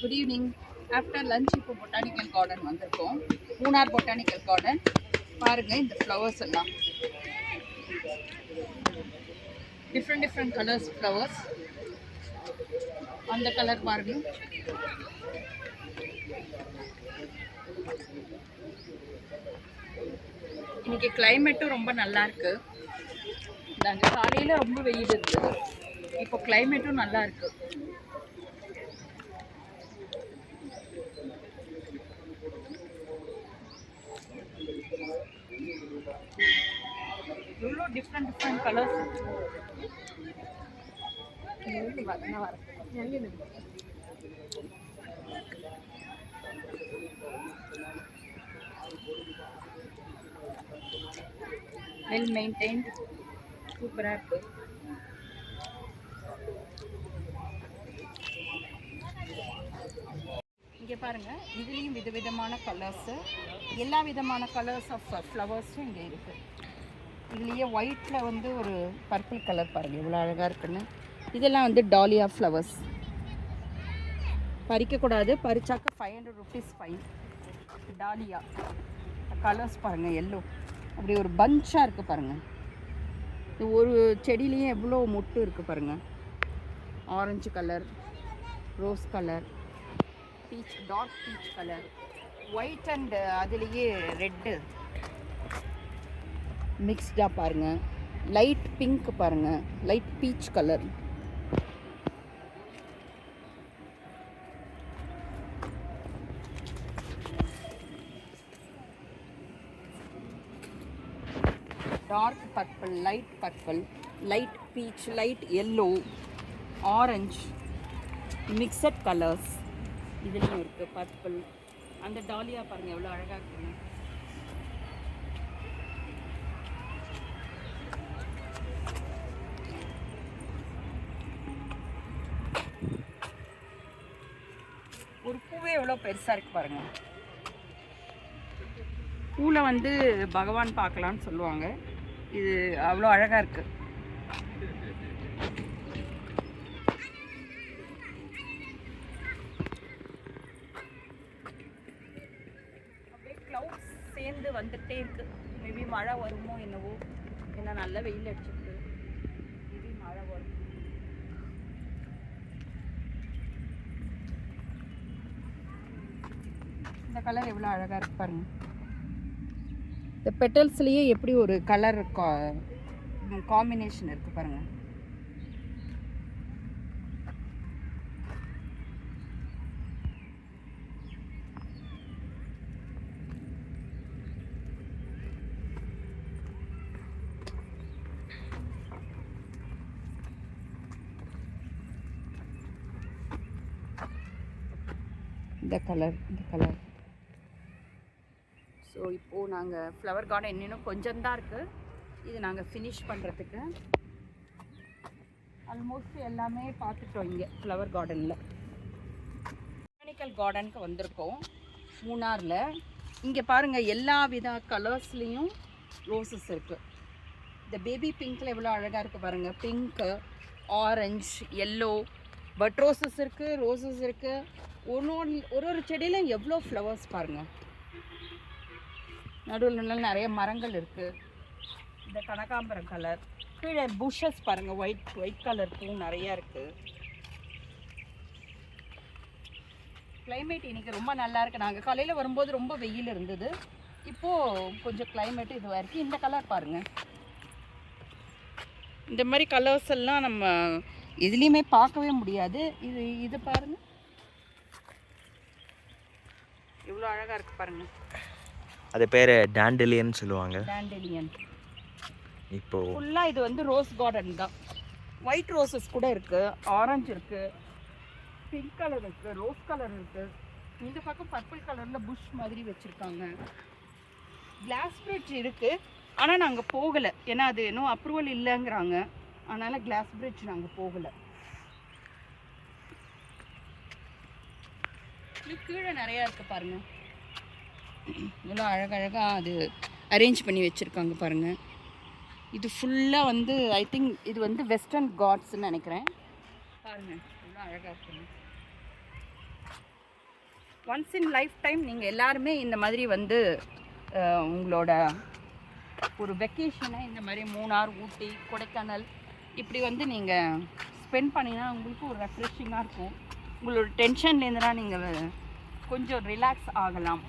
Good evening. After lunch இப்போ botanical garden வந்திருக்கோம். Munnar botanical garden. பாருங்கள் இந்த ஃப்ளவர்ஸ் எல்லாம் டிஃப்ரெண்ட் கலர்ஸ் ஃப்ளவர்ஸ். அந்த கலர் பாருங்க. இன்னைக்கு கிளைமேட்டும் ரொம்ப நல்லா இருக்கு. நாங்கள் காலையில் ரொம்ப வெயில் இருந்தது, இப்போ கிளைமேட்டும் நல்லா இருக்கு. எவ்வளோ டிஃப்ரெண்ட் கலர்ஸ் வெல் மெயின்டைன்ட், சூப்பராக இருக்கு. இங்கே பாருங்கள், இதுலேயும் விதவிதமான கலர்ஸு, எல்லா விதமான கலர்ஸ் ஆஃப் ஃப்ளவர்ஸும் இங்கே இருக்குது. இதுலேயே ஒயிட்டில் வந்து ஒரு பர்பிள் கலர் பாருங்கள் எவ்வளோ அழகாக இருக்குன்னு. இதெல்லாம் வந்து டாலியா ஃப்ளவர்ஸ். பறிக்கக்கூடாது, பறிச்சாக்க 500 rupees ஃபைன். டாலியா கலர்ஸ் பாருங்கள், எல்லோ அப்படி ஒரு பஞ்சாக இருக்குது பாருங்கள். இது ஒரு செடியிலையும் எவ்வளோ மொட்டு இருக்குது பாருங்கள். Orange colour, rose colour, peach, dark peach colour, white and அதுலேயே ரெட்டு மிக்ஸ்டாக பாருங்கள். லைட் பிங்க் பாருங்கள், light peach colour. Dark purple, light peach, light yellow, orange, mixed colours இதுலேயும் இருக்குது. பர்பிள், அந்த டாலியா பாருங்கள் எவ்வளோ அழகாக இருக்குங்க. ஒரு பூவே எவ்வளோ பெருசாக இருக்குது பாருங்கள். பூவில் வந்து பகவான் பார்க்கலான்னு சொல்லுவாங்க. இது அவ்வளோ அழகாக இருக்குது. அப்படியே க்ளவுட்ஸ் சேர்ந்து வந்துகிட்டே இருக்குது. மேபி மழை வருமோ என்னவோ, ஏன்னா நல்ல வெயில் அடிச்சிருக்கு. மேபி மழை வரும். இந்த கலர் எவ்வளோ அழகாக இருக்கு பாருங்கள். இந்த பெட்டல்ஸ்லேயே எப்படி ஒரு கலர் காம்பினேஷன் இருக்குது பாருங்கள். இந்த கலர். ஸோ இப்போது நாங்கள் ஃப்ளவர் கார்டன் இன்னும் கொஞ்சம் தான் இருக்குது. இது நாங்கள் ஃபினிஷ் பண்ணுறதுக்கு ஆல்மோஸ்ட் எல்லாமே பார்த்துட்டோம். இங்கே ஃப்ளவர் கார்டனில் பொட்டானிக்கல் கார்டனுக்கு வந்திருக்கோம் மூணாரில். இங்கே பாருங்கள், எல்லா வித கலர்ஸ்லேயும் ரோசஸ் இருக்குது. இந்த பேபி பிங்க்கில் எவ்வளோ அழகாக இருக்குது பாருங்கள். Pink, orange, yellow, but roses இருக்குது, ரோசஸ் இருக்குது. ஒரு செடியிலும் எவ்வளோ ஃப்ளவர்ஸ் பாருங்கள். நடுவில் நிறைய மரங்கள் இருக்குது. இந்த கனகாம்பரம் கலர், கீழே புஷஸ் பாருங்கள், ஒயிட் கலர் பூ நிறையா இருக்குது. கிளைமேட் இன்றைக்கி ரொம்ப நல்லா இருக்குது. நாங்கள் காலையில் வரும்போது ரொம்ப வெயில் இருந்தது, இப்போது கொஞ்சம் கிளைமேட்டு இதுவாக இருக்குது. இந்த கலர் பாருங்கள். இந்த மாதிரி கலர்ஸ் எல்லாம் நம்ம எதுலேயுமே பார்க்கவே முடியாது. இது பாருங்கள் எவ்வளோ அழகாக இருக்குது பாருங்கள். அது பேர் டாண்டலியன் சொல்லுவாங்க. டாண்டலியன். இப்போ ஃபுல்லாக இது வந்து ரோஸ் கார்டன் தான். ஒயிட் ரோசஸ் கூட இருக்குது, ஆரஞ்சு இருக்குது, பிங்க் கலர் இருக்குது, ரோஸ் கலர் இருக்குது. இந்த பக்கம் பர்பிள் கலரில் புஷ் மாதிரி வச்சுருக்காங்க. கிளாஸ் பிரிட்ஜ் இருக்குது, ஆனால் நாங்கள் போகலை, ஏன்னா அது இன்னும் அப்ரூவல் இல்லைங்கிறாங்க. அதனால் கிளாஸ் பிரிட்ஜ் நாங்கள் போகலை. கீழே நிறையா இருக்குது பாருங்கள். இவ்வளோ அழகழகாக அது அரேஞ்ச் பண்ணி வச்சுருக்காங்க பாருங்கள். இது ஃபுல்லாக வந்து ஐ திங்க் இது வந்து வெஸ்டர்ன் காட்ஸ்ன்னு நினைக்கிறேன். பாருங்கள் எவ்வளோ அழகாக இருக்குங்க. ஒன்ஸ் இன் லைஃப் டைம் நீங்கள் எல்லாருமே இந்த மாதிரி வந்து உங்களோட ஒரு வெக்கேஷனை இந்த மாதிரி மூணார், ஊட்டி, கொடைக்கானல் இப்படி வந்து நீங்கள் ஸ்பெண்ட் பண்ணினா உங்களுக்கு ஒரு ரெஃப்ரெஷிங்காக இருக்கும். உங்களோட டென்ஷன்லேருந்துலாம் நீங்கள் கொஞ்சம் ரிலாக்ஸ் ஆகலாம்.